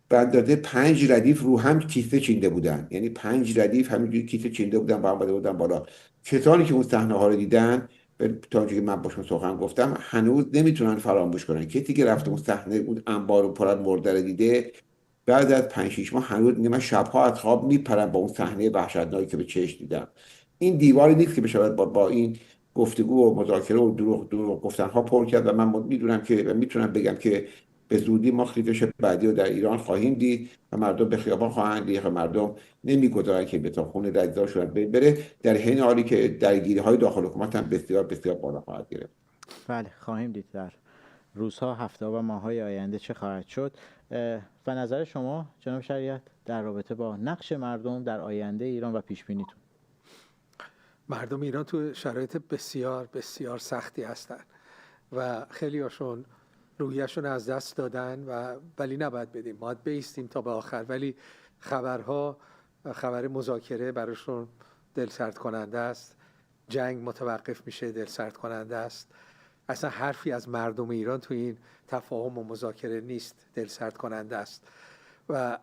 به اندازه 5 ردیف رو هم کیسه چینده بودن. یعنی 5 ردیف همینجوری کیسه چینده بودن با هم بده بودن بالا. کسانی که اون صحنه ها رو دیدن، تا اونجایی که من باشون سخن گفتم، هنوز نمیتونن فراموش کنن. کسی که رفته اون صحنه اون انبار و پر از مرده دیده، بعد از 5-6 ماه هنوز میگه من شبها از خواب میپرم با اون صحنه وحشتناکی که به چشم دیدم. این دیواری نیست که بشه با این گفتگو و مذاکره و دروغ گفتن ها پر کرد. و من میدونم که و میتونم بگم که به زودی ما خیزش بعدی رو در ایران خواهیم دید و مردم به خیابان خواهند ریخت. مردم نمیگذارن که به تا خون رجزاشون بره، در حین حالی که درگیری‌های داخل حکومت هم بسیار بسیار بالا خواهد گرفت. بله، خواهیم دید در روزها، هفته‌ها و ماه‌های آینده چه خواهد شد. و نظر شما جناب شریعت در رابطه با نقش مردم در آینده ایران و پیش‌بینیتون؟ مردم ایران تو شرایط بسیار بسیار سختی هستن و خیلی هاشون روحیه‌شون از دست دادن و ولی نباید بدیم، باید بیستیم تا به آخر. ولی خبر مذاکره براشون دلسرد کننده است، جنگ متوقف میشه دلسرد کننده است. اصلا حرفی از مردم ایران تو این تفاهم و مذاکره نیست، دلسرد کننده است. و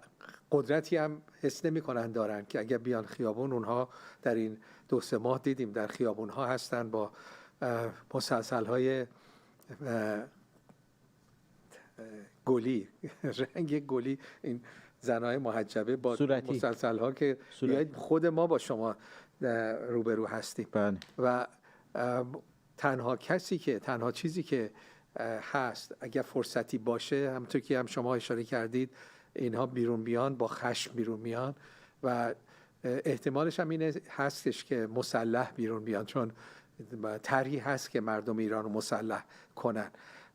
قدرتی هم حس نمی‌کنن دارن که اگر بیان خیابون، اونها در این 2-3 ماه دیدیم در خیابون ها هستن با مسلسل‌های گلی، رنگ گلی، این زنای محجبه با مسلسل‌ها که بیاید خود ما با شما روبرو هستیم. بله. و تنها چیزی که هست اگر فرصتی باشه، همونطور که هم شما اشاره کردید، اینها بیرون بیان، با خشم بیرون میان و احتمالش هم این هستش که مسلح بیرون بیان، چون طرحی هست که مردم ایران رو مسلح کنن.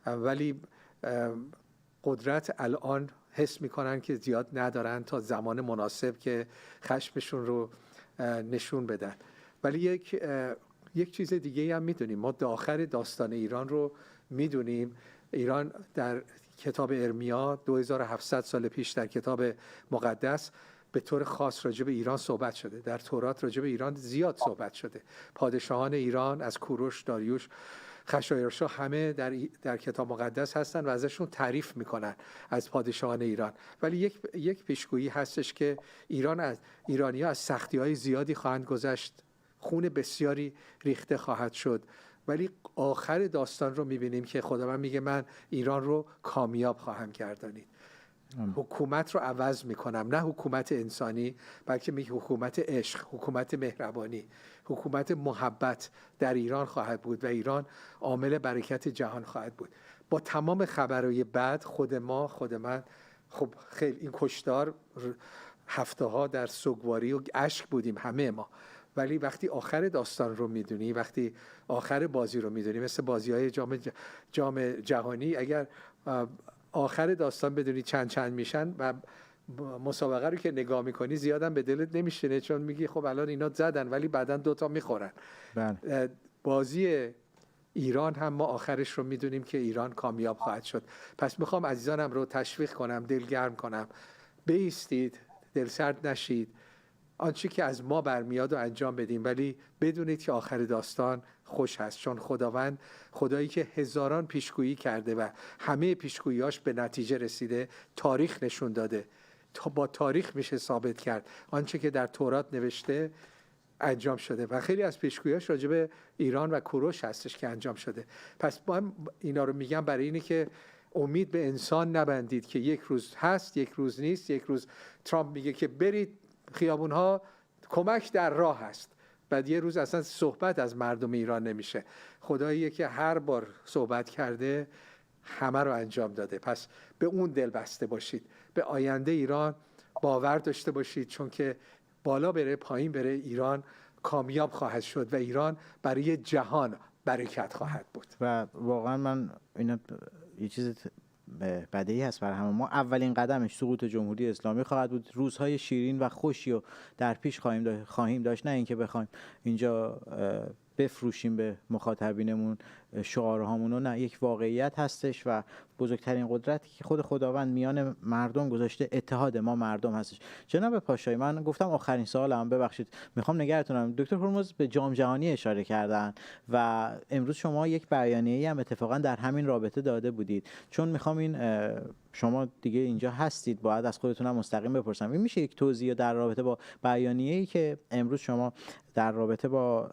ولی قدرت الان حس میکنن که زیاد ندارن تا زمان مناسب که خشمشون رو نشون بدن. ولی یک چیز دیگه هم میدونیم، ما آخر داستان ایران رو میدونیم. ایران در کتاب ارمیا 2700 سال پیش در کتاب مقدس به طور خاص راجع به ایران صحبت شده. در تورات راجع به ایران زیاد صحبت شده. پادشاهان ایران از کوروش، داریوش، خشایارشا همه در کتاب مقدس هستن و ازشون تعریف میکنن از پادشاهان ایران. ولی یک پیشگویی هستش که ایرانی‌ها از سختی‌های زیادی خواهند گذشت، خون بسیاری ریخته خواهد شد. ولی آخر داستان رو میبینیم که خداوند میگه من ایران رو کامیاب خواهم گردانید. حکومت رو عوض میکنم، نه حکومت انسانی، بلکه میگه حکومت عشق، حکومت مهربانی، حکومت محبت در ایران خواهد بود و ایران عامل برکت جهان خواهد بود. با تمام خبرهای بد، خود من خب خیلی این کشتار، هفته ها در سوگواری و اشک بودیم همه ما. ولی وقتی آخر داستان رو میدونی، وقتی آخر بازی رو میدونی، مثل بازی‌های جام جهانی، اگر آخر داستان بدونی چند میشن و مسابقه رو که نگاه میکنی زیادم به دلت نمیشینه، چون میگی خب الان اینا زدن ولی بعداً 2 تا میخورن. بله. بازی ایران هم ما آخرش رو میدونیم که ایران کامیاب خواهد شد. پس میخوام عزیزانم رو تشویق کنم، دلگرم کنم، بایستید، دلسرد نشید، آنچه که از ما برمیاد و انجام بدیم، ولی بدونید که آخر داستان خوش هست، چون خداوند خدایی که هزاران پیشگویی کرده و همه پیشگوییاش به نتیجه رسیده، تاریخ نشون داده، با تاریخ میشه ثابت کرد آنچه که در تورات نوشته انجام شده و خیلی از پیشگوییاش راجع به ایران و کوروش هستش که انجام شده. پس من اینا رو میگم برای اینه که امید به انسان نبندید که یک روز هست یک روز نیست. یک روز ترامپ میگه که برید خیابونها، کمک در راه هست، بعد یه روز اصلا صحبت از مردم ایران نمیشه. خداییه که هر بار صحبت کرده همه رو انجام داده. پس به اون دل بسته باشید، به آینده ایران باور داشته باشید، چون که بالا بره پایین بره ایران کامیاب خواهد شد و ایران برای جهان برکت خواهد بود. و واقعا من اینا یه چیز بدیهی هست برای همه ما. اولین قدمش سقوط جمهوری اسلامی خواهد بود. روزهای شیرین و خوشی رو در پیش خواهیم داشت، نه اینکه بخوایم اینجا بفروشیم به مخاطبینمون شعارهامونو، نه، یک واقعیت هستش و بزرگترین قدرتی که خود خداوند میان مردم گذاشته اتحاد ما مردم هستش. جناب پاشایی، من گفتم آخرین سوالم، ببخشید میخوام نگهتونم. دکتر هرمز به جام جهانی اشاره کردن و امروز شما یک بیانیه‌ای هم اتفاقا در همین رابطه داده بودید. چون میخوام این شما دیگه اینجا هستید، باید از خودتون هم مستقیم بپرسم، این میشه یک توضیح در رابطه با بیانیه‌ای که امروز شما در رابطه با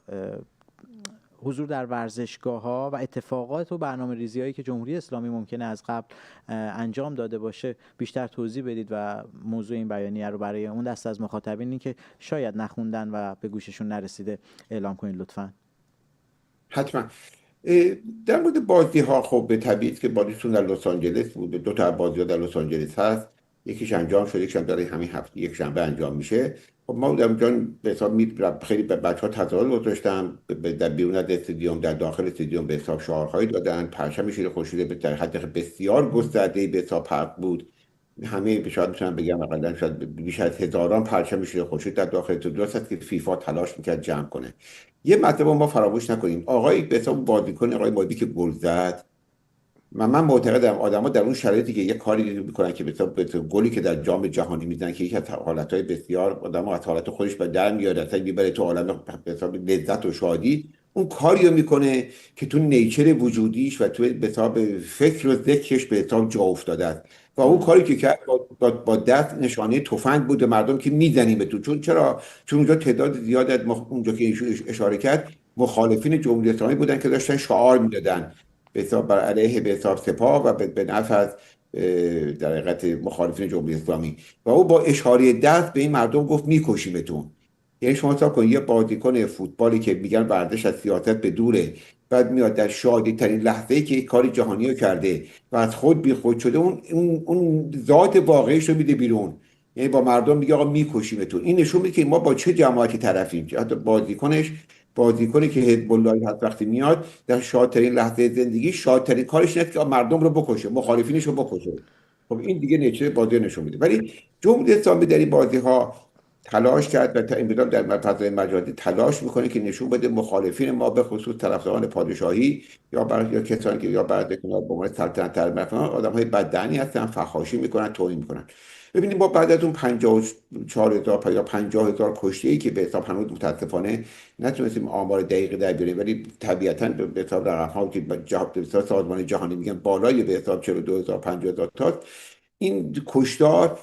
حضور در ورزشگاه‌ها و اتفاقات و برنامه‌ریزی‌هایی که جمهوری اسلامی ممکنه از قبل انجام داده باشه بیشتر توضیح بدید و موضوع این بیانیه رو برای اون دست از مخاطبینی که شاید نخوندن و به گوششون نرسیده اعلام کنید لطفاً. حتما. در مورد بازی ها، خب به طبیعی که بازیشون در لس آنجلس بود، دو تا بازی ها در لس آنجلس هست، یکیش انجام شد، یکیش هم داره همین هفته یک شنبه انجام میشه. خب ما در اونجا به حساب خیلی به بچه‌ها تظاهر گذاشتم، در بیرون از استادیوم، در داخل استادیوم به حساب شعارهایی دادن، پرچم شیر خورشید در حد بسیار گسترده‌ای به حساب پرت بود. همه شاید میتونم بگم حداقل شاید بیش از هزاران پرچم شیر خورشید در داخل تو. درست است که فیفا تلاش میکرد جمع کنه. یه مطلب ما فراموش نکنیم، آقای به حساب بازیکن آقای مادی که گل زد، من معتقدم آدما در اون شرایطی که یه کاری میکنن که به حساب گلی که در جام جهانی میزنن که یکی از حالتهای بسیار آدمو از حالت خودش به در میاره، اصلا میبره تو عالم به حساب لذت و شادی، اون کاریو میکنه که تو نیچر وجودیش و تو به حساب فکر و ذکرش به حساب جا افتاده است. و اون کاری که کرد با دست نشانه تفنگ بود به مردم که میزنیم به تو. چون اونجا تعداد زیاد از اونجا که ایشون اشاره کرد مخالفین جمهوری اسلامی بودن که داشتن شعار میدادن به حساب بر علیه به حساب سپاه و به نفع از در حقیقت مخالفین جمهوری اسلامی، و او با اشاره دست به این مردم گفت میکشیمتون. یعنی شما حساب کنید یه بازیکن فوتبالی که میگن ورزش از سیاست به دوره، بعد میاد در شادی ترین لحظه‌ای که کاری جهانی رو کرده و از خود بی خود شده اون ذات واقعیش رو میده بیرون، یعنی با مردم میگه آقا میکشیمتون. این نشون میده که ما با چه جماعتی طرفیم. حتی بازیکنی که حزب الله هست وقتی میاد در شادترین لحظه زندگی شادترین کارش اینه که مردم رو بکشه، مخالفینش رو بکشه. خب این دیگه نچه بازی نشون میده. ولی جمهوری اسلامی در این بازی ها تلاش کرد و تا این مدام در فضای مجازی تلاش میکنه که نشون بده مخالفین ما به خصوص طرفداران پادشاهی یا کسانی که یا بعد به عنوان سلطنت طلب آدم‌های بددهنی هستن، فحاشی میکنن، توهین میکنن. ببینید ما بعد از اون 54,000 یا 50,000 کشته‌ای که به حساب هنوز متاسفانه نتونستیم آمار دقیق در بیاریم، ولی طبیعتاً به حساب رقم‌ها که سازمان جهانی میگن بالای به حساب 42,000 50,000 تا این کشتار،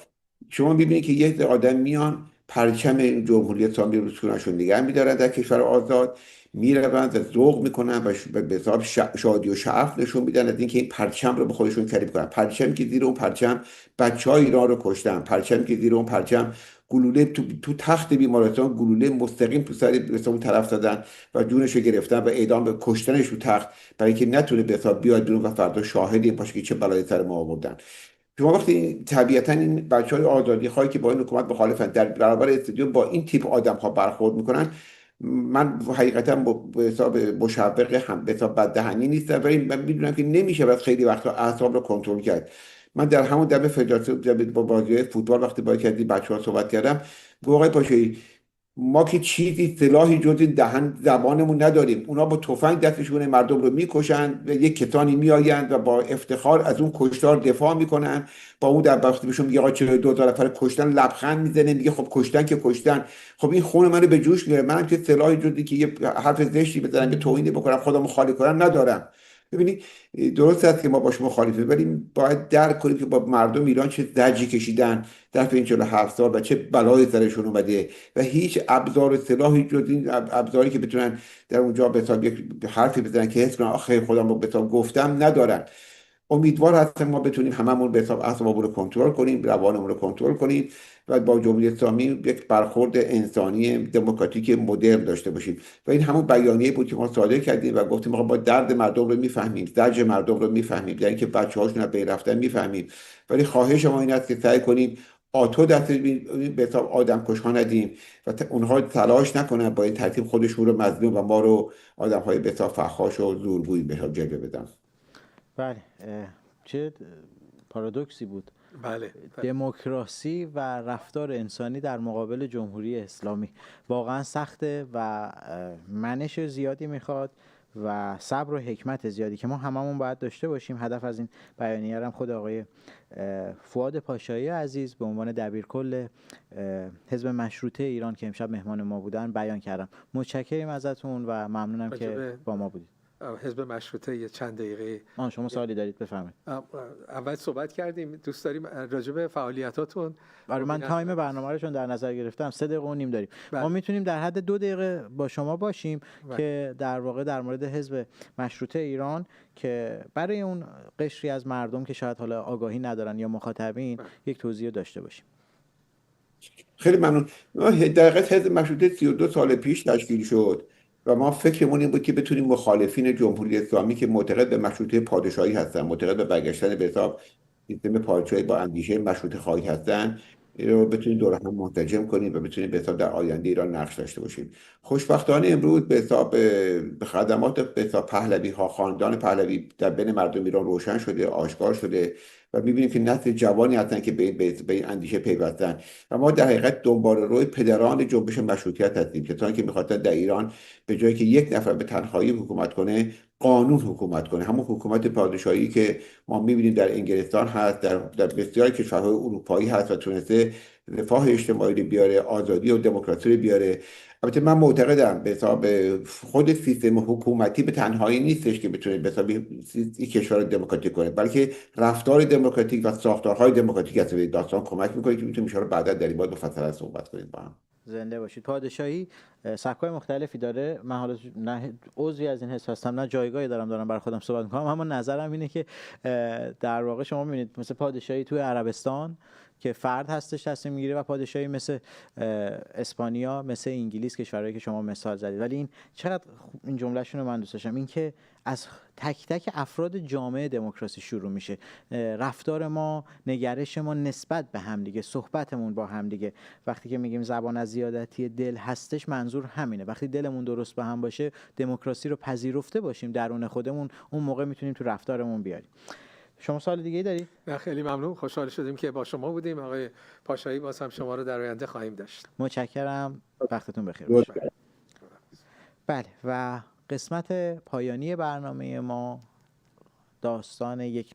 شما میبینید که یک آدم میان پرچم جمهوری اسلامی رو سرشون نگه میدارن در کشور آزاد، میروند و ذوق میکنن و به حساب شادی و شعف نشون میدن از اینکه این پرچم رو به خودشون کریب کنن. پرچمی که زیر اون پرچم بچهای ایران رو کشتن، پرچمی که زیر اون پرچم گلوله تو تخت بیمارستان گلوله مستقیم تو سر اون طرف زدن و جونش رو گرفتن و اعدام به کشتنش تو تخت برای اینکه نتونه به حساب بیاد بیرون و فردا شاهدی باشه که چه بلایی سر ما آوردن. شما وقتی طبیعتا این بچهای آزادی خواهی که با این حکومت مخالفن در برابر استادیوم با این تیپ آدم ها برخورد میکنن، من حقیقتا به حساب مشوق هم به حساب بددهنی نیستم، ولی من میدونم که نمیشه بعد خیلی وقتا اعصاب رو کنترل کرد. من در همون دم فدراسیون با بازی‌های فوتبال وقتی با یکی از بچه‌ها صحبت کردم، گفتم آقای پاشایی ما که چیزی سلاحی جز دهن زبانمون نداریم، اونا با تفنگ دستشون مردم رو میکشن و یک کسانی میآیند و با افتخار از اون کشتار دفاع میکنن، با اون در وقتی بهشون میگه آقا 42,000 نفر کشتن لبخند میزنه، میگه خب کشتن که کشتن. خب این خون منو به جوش میاره، منم که سلاحی جزی که یه حرف زشتی بزنم که توهینی بکنم خودمو خالی کنم ندارم. ببینید درست است که ما باش مخالفیم، ولی باید درک کنیم که با مردم ایران چه درجی کشیدن در این 47 سال و چه بلایی سرشون اومده و هیچ ابزار و سلاحی جز این ابزاری که بتونن در اونجا به حساب یک حرفی بزنن که حس کنن آخه خودم رو به حساب گفتم ندارن. امیدوار هستم ما بتونیم هممون به حساب اعصابمون رو کنترل کنیم، روانمون رو کنترل کنیم و با جمهوری اسلامی یک برخورد انسانی دموکراتیک مدرن داشته باشیم. و این همون بیانیه بود که ما صادر کردیم و گفتیم ما درد مردم رو میفهمیم، درد مردم رو میفهمیم، یعنی که بچه‌هاشون از بین رفتن میفهمیم، ولی خواهش ما این است که سعی کنیم آتو دست به حساب آدم کشها ندیم و اونها تلاش نکنن با این ترتیب خودشون رو مظلوم و ما رو آدم‌های به حساب فحاش و زورگوی به حساب جلوه بدن. بله، چه پارادوکسی بود. بله. دموکراسی و رفتار انسانی در مقابل جمهوری اسلامی واقعا سخته و منش زیادی میخواد و صبر و حکمت زیادی که ما هممون باید داشته باشیم. هدف از این بیانیه هم خود آقای فؤاد پاشایی عزیز به عنوان دبیرکل حزب مشروطه ایران که امشب مهمان ما بودن بیان کردم. متشکرم ازتون و ممنونم که با ما بودید. حزب مشروطه یه چند دقیقه شما سوالی دارید بفرمایید. اول صحبت کردیم، دوست داریم راجع به فعالیتاتون. برای من تایم برنامه رو چون در نظر گرفتم 3 دقیقه و نیم داریم. ما میتونیم در حد 2 دقیقه با شما باشیم که در واقع در مورد حزب مشروطه ایران که برای اون قشری از مردم که شاید حالا آگاهی ندارن یا مخاطبین یک توضیح داشته باشیم. خیلی ممنون. در حقیقت حزب مشروطه 32 سال پیش تشکیل شد و ما فکرمون این بود که بتونیم مخالفین جمهوری اسلامی که معتقد به مشروطه پادشاهی هستن، معتقد به برگشتن به حساب سیستم پادشاهی با اندیشه مشروطه خواهی هستن، رو بتونیم دور هم منسجم کنیم و بتونیم به حساب در آینده ایران نقش داشته باشیم. خوشبختانه امروز به حساب به خدمات به حساب پهلوی ها، خاندان پهلوی در بین مردم ایران روشن شده، آشکار شده و می‌بینیم که نسل جوانی هستن که به این اندیشه پیوستن و ما در حقیقت دنبال روی پدران جنبش مشروطیت هستیم، کسانی که می‌خواستن در ایران به جایی که یک نفر به تنهایی حکومت کنه، قانون حکومت کنه، همون حکومت پادشاهی که ما می‌بینیم در انگلستان هست، در بسیاری کشورهای اروپایی هست و تونسته رفاه اجتماعی رو بیاره، آزادی و دموکراسی رو بیاره. البته من معتقدم به حساب خود سیستم حکومتی به تنهایی نیستش که بتونه به حساب این کشور رو دموکراتیک کنه، بلکه رفتار دموکراتیک و ساختارهای دموکراتیک هست به داستان کمک می‌کنه که میتونه میشه رو بعدا در این باب مفصل صحبت کنیم با هم. زنده باشید. پادشاهی سبک‌های مختلفی داره. من حالا نه عضوی از این حزب هستم نه جایگاهی دارم برای خودم صحبت می‌کنم، اما نظرم اینه که در واقع شما می‌بینید مثل پادشاهی توی عربستان که فرد هستش تصمیم میگیره و پادشاهی مثل اسپانیا، مثل انگلیس، کشورهایی که شما مثال زدید. ولی این چقدر این جملهشون رو من دوست داشتم، این که از تک تک افراد جامعه دموکراسی شروع میشه. رفتار ما، نگرش ما نسبت به همدیگه، صحبتمون با همدیگه. وقتی که میگیم زبان از زیادتی دل هستش، منظور همینه. وقتی دلمون درست به هم باشه، دموکراسی رو پذیرفته باشیم درون خودمون، اون موقع میتونیم تو رفتارمون بیاریم. شما سوال دیگه ای دارید؟ نه خیلی ممنون، خوشحال شدیم که با شما بودیم. آقای پاشایی باز هم شما رو در آینده خواهیم داشت. متشکرم. وقتتون بخیر باشه. بله و قسمت پایانی برنامه ما داستان یک